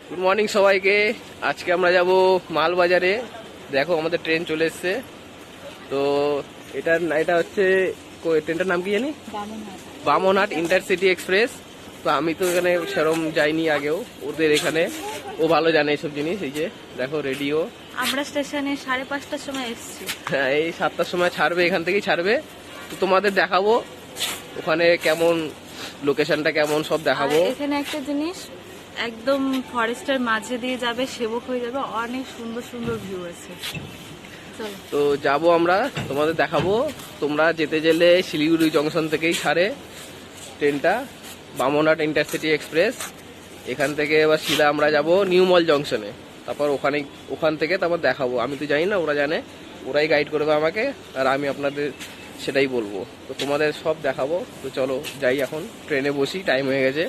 Good morning সবাইকে। আজকে আমরা যাব মালবাজারে। দেখো আমাদের ট্রেন চলে এসছে। তো এটা হচ্ছে ট্রেনটার নাম কি জানি, বামনহাট ইন্টারসিটি এক্সপ্রেস। তো আমি তো এখানে সেরম যাইনি আগেও, ওদের এখানে ও ভালো জানে এইসব জিনিস। এই যে দেখো রেডিও, আমরা স্টেশনে 5:30টার সময় এসেছি। হ্যাঁ এই 7টার সময় ছাড়বে, এখান থেকেই ছাড়বে। তো তোমাদের দেখাবো ওখানে কেমন, লোকেশনটা কেমন সব দেখাবো। আর এখানে একটা জিনিস, একদম ফরেস্টের মাঝে দিয়ে যাবে, সেবক হয়ে যাবে, অনেক সুন্দর সুন্দর ভিউ আছে। চলো তো যাব আমরা, তোমাদের দেখাবো। তোমরা যেতে গেলে শিলিগুড়ি জংশন থেকেই ছাড়ে ট্রেনটা, বামনহাট ইন্টারসিটি এক্সপ্রেস। এখান থেকে এবার সিধা আমরা যাব নিউ মল জংশনে। তারপর ওখান থেকে তারপর দেখাবো। আমি তো জানি না, ওরা জানে, ওরাই গাইড করবে আমাকে, আর আমি আপনাদের সেটাই বলবো। তো তোমাদের সব দেখাবো। তো চলো যাই, এখন ট্রেনে বসি, টাইম হয়ে গেছে।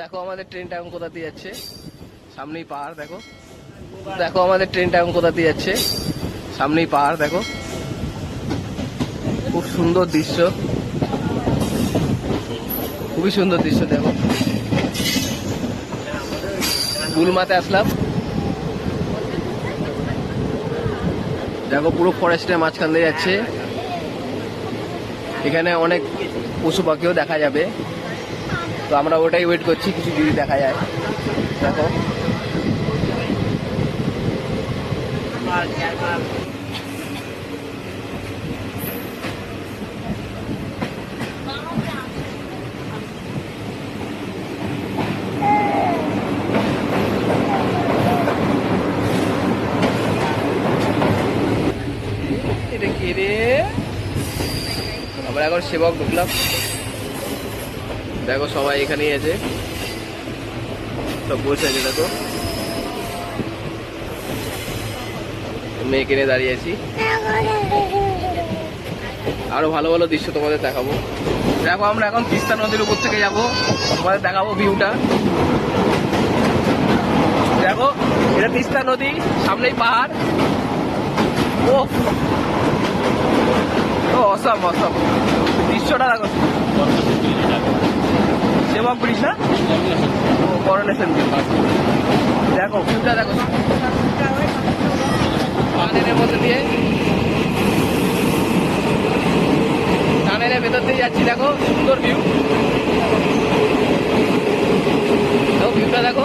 দেখো আমাদের ট্রেনটা এখন কোথা দিয়ে যাচ্ছে, সামনেই পাহাড়। দেখো দেখো আমাদের ট্রেনটা এখন কোথা দিয়ে যাচ্ছে, সামনেই পাহাড়। দেখো খুব সুন্দর দৃশ্য, খুবই সুন্দর দৃশ্য। দেখো গুলমাতে আসলাম। দেখো পুরো ফরেস্টের মাঝখান দিয়ে যাচ্ছে। এখানে অনেক পশু পাখিও দেখা যাবে। তো আমরা ওটাই ওয়েট করছি, কিছু যদি দেখা যায়। দেখো এটা কি রে, আমরা এখন সেবক ঢুকলাম। দেখো সবাই এখানেই আছে, সব বসে আছে। দেখো মেয়েকে নিয়ে দাঁড়িয়ে আছি। আরো ভালো ভালো দৃশ্য তোমাদের দেখাবো। দেখো আমরা এখন তিস্তা নদীর উপর থেকে যাবো, তোমাদের দেখাবো ভিউটা। দেখো এটা তিস্তা নদী, সামনেই পাহাড়। ও অসম অসম দৃশ্যটা দেখো। সেবক ব্রিজ না, ও করোনেশন ব্রিজ। দেখো ভিউটা দেখো, টানেলের মধ্যে দিয়ে, টানেলের ভেতর দিয়ে যাচ্ছি। দেখো সুন্দর ভিউ, দেখো ভিউটা দেখো।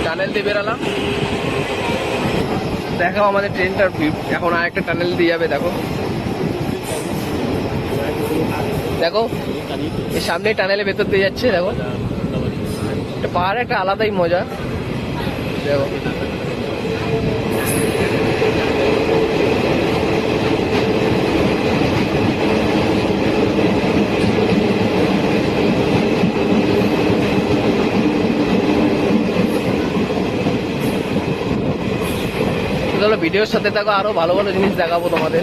টানেল দিয়ে বেরালাম। দেখো আমাদের ট্রেনটার ভিউ। এখন আর একটা টানেল দিয়ে যাবে। দেখো দেখো এই সামনে টানেলের ভেতর দিয়ে যাচ্ছে। দেখো একটা পাহাড়, একটা আলাদাই মজা। দেখো চলো ভিডিওর সাথে থাকো, আরো ভালো ভালো জিনিস দেখাবো তোমাদের।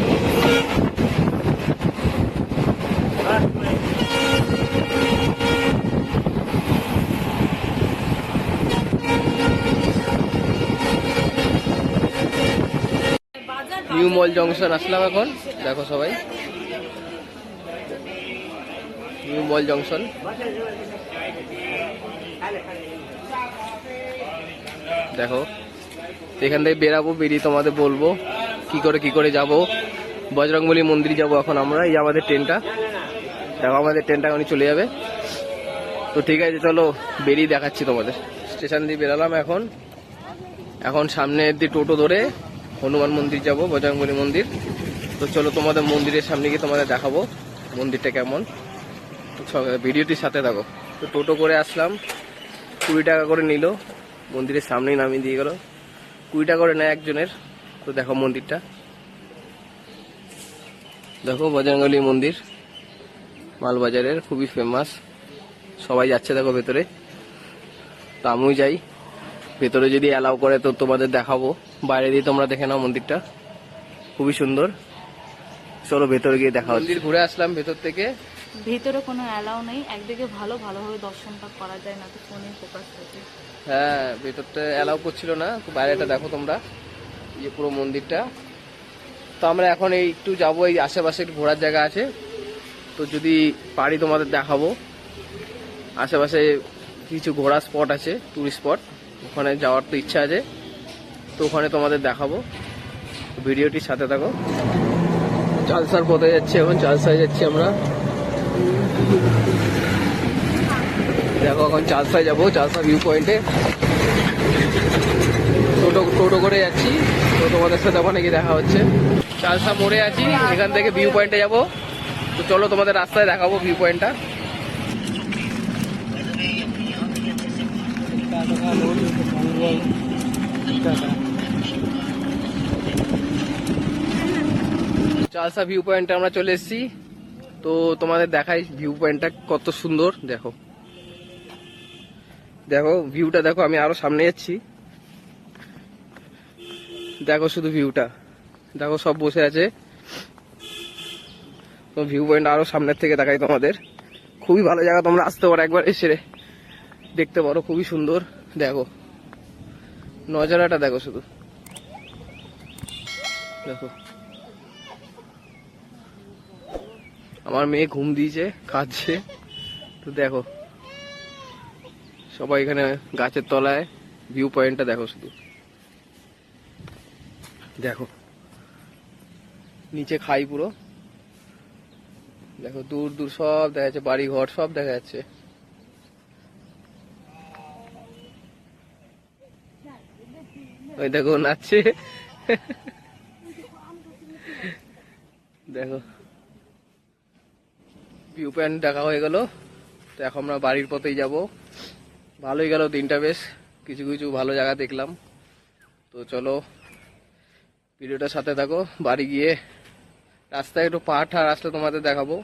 নিউ মল জংশন আসলাম এখন। দেখো সবাই নিউ মল জংশন। দেখো এখান থেকে বেরাবো, বেরিয়ে তোমাদের বলবো কি করে যাব। বজরংবলী মন্দির যাব এখন আমরা। এই আমাদের ট্রেনটা, দেখো আমাদের ট্রেনটা এখন চলে যাবে। তো ঠিক আছে চলো বেরিয়ে দেখাচ্ছি তোমাদের। স্টেশন দিয়ে বেরালাম এখন। এখন সামনের দিয়ে টোটো ধরে হনুমান মন্দির যাব, বজরংবলী মন্দির। তো চলো তোমাদের মন্দিরের সামনে গিয়ে তোমাদের দেখাবো মন্দিরটা কেমন। ভিডিওটির সাথে থাকো। তো টোটো করে আসলাম, 20 টাকা করে নিল, মন্দিরের সামনেই নামিয়ে দিয়ে গেল। 20 টাকা করে নেয় একজনের। তো দেখো মন্দিরটা, দেখো বজরঙ্গলী মন্দির মালবাজারের খুবই ফেমাস, সবাই যাচ্ছে দেখো ভেতরে, তো আমিও যাই ভেতরে যদি অ্যালাউ করে তো তোমাদের দেখাবো, বাইরে দিয়ে তোমরা দেখে নাও মন্দিরটা খুবই সুন্দর। চলো ভেতরে গিয়ে দেখা হচ্ছে। মন্দির ঘুরে আসলাম ভেতর থেকে। ভিতরে কোনো অ্যালাউ নেই, একদিকে ভালোভাবে দর্শনটা করা যায় না তো ফোনে ফোকাস থাকে। হ্যাঁ ভেতরটা অ্যালাউ করছিল না, তো বাইরেটা দেখো তোমরা, এই পুরো মন্দিরটা। তো আমরা এখন এই একটু যাবো, এই আশেপাশে একটু ঘোরার জায়গা আছে, তো যদি পারি তোমাদের দেখাবো। আশেপাশে কিছু ঘোরার স্পট আছে, টুরিস্ট স্পট, ওখানে যাওয়ার তো ইচ্ছা আছে, তো ওখানে তোমাদের দেখাবো। ভিডিওটির সাথে থাকো। চালসার পথে যাচ্ছি, এখন চালসায় যাচ্ছি আমরা। দেখো এখন চালসায় যাবো, চালসা ভিউ পয়েন্টে টোটো করে যাচ্ছি, তো তোমাদের সাথে ওখানে গিয়ে দেখা হচ্ছে। চালসা মোড়ে আছি, এখান থেকে ভিউ পয়েন্টে যাবো, তো চলো তোমাদের রাস্তায় দেখাবো ভিউ পয়েন্টটা। চালসা ভিউ পয়েন্টে আমরা চলে এসেছি, তো তোমাদের দেখাই ভিউ পয়েন্টটা কত সুন্দর। দেখো দেখো ভিউটা দেখো, আমি আরো সামনে যাচ্ছি, দেখো শুধু ভিউটা দেখো, সব বসে আছে। তো ভিউ পয়েন্ট আরো সামনের থেকে দেখাই তোমাদের, খুবই ভালো জায়গা, তোমরা আসতে পারো একবার এসে দেখতে পারো, খুবই সুন্দর। দেখো নজারাটা দেখো শুধু, দেখো আমার মেয়ে ঘুম দিয়েছে, খাচ্ছে, তো দেখো সবাই এখানে গাছের তলায়, ভিউ পয়েন্টটা দেখো শুধু, দেখো নিচে খাই পুরো, দেখো দূর দূর সব দেখা যাচ্ছে, বাড়ি ঘর সব দেখা যাচ্ছে। ওই দেখো নাচছে দেখো ভিউ পয়েন্ট দেখা হয়ে গেল, তো এখন আমরা বাড়ির পথেই যাব। ভালোই গেল দিনটা, বেশ কিছু কিছু ভালো জায়গা দেখলাম। তো চলো ভিডিওটার সাথে থাকো, বাড়ি গিয়ে রাস্তায় একটু পাহাড় ঠাড় আসলে তোমাদের দেখাবো,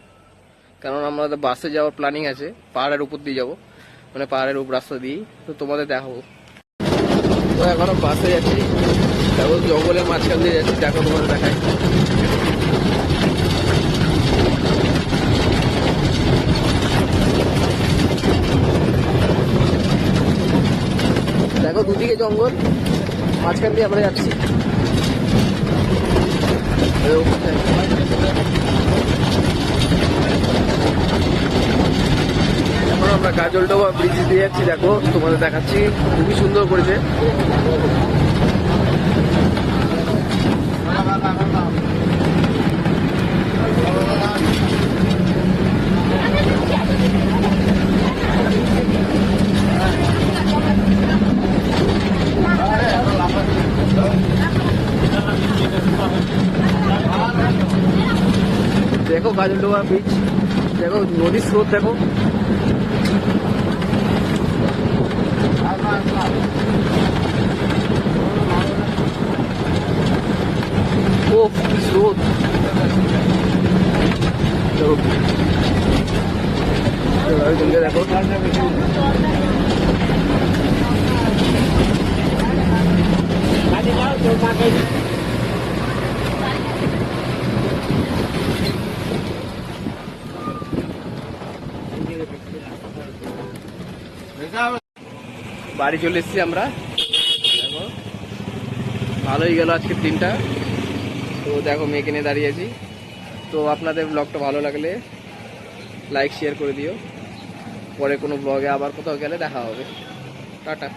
কারণ আমাদের বাসে যাওয়ার প্ল্যানিং আছে, পাহাড়ের উপর দিয়ে যাবো, মানে পাহাড়ের উপর রাস্তা দিয়েই, তো তোমাদের দেখাবো। তো এখনো বাসে যাচ্ছি, দেখো জঙ্গলের মাঝখান দিয়ে যাচ্ছি, দেখো তোমাদের দেখাই। দেখো দুদিকে জঙ্গল, মাঝখান দিয়ে আমরা যাচ্ছি। এখন আমরা গাজলডোবা ব্রিজ দিয়ে যাচ্ছি, দেখো তোমাদের দেখাচ্ছি, খুবই সুন্দর করেছে। দেখো গাজলডোবা বিচ, দেখো নদীর স্রোত দেখো, ও স্রোত দেখো, বাড়ি চলে এসেছি আমরা। দেখো ভালোই গেল আজকের দিনটা, তো দেখো মেয়েকে নিয়ে দাঁড়িয়ে আছি। তো আপনাদের ব্লগটা ভালো লাগলে লাইক শেয়ার করে দিও, পরে কোনো ব্লগে আবার কোথাও গেলে দেখা হবে। টাটা।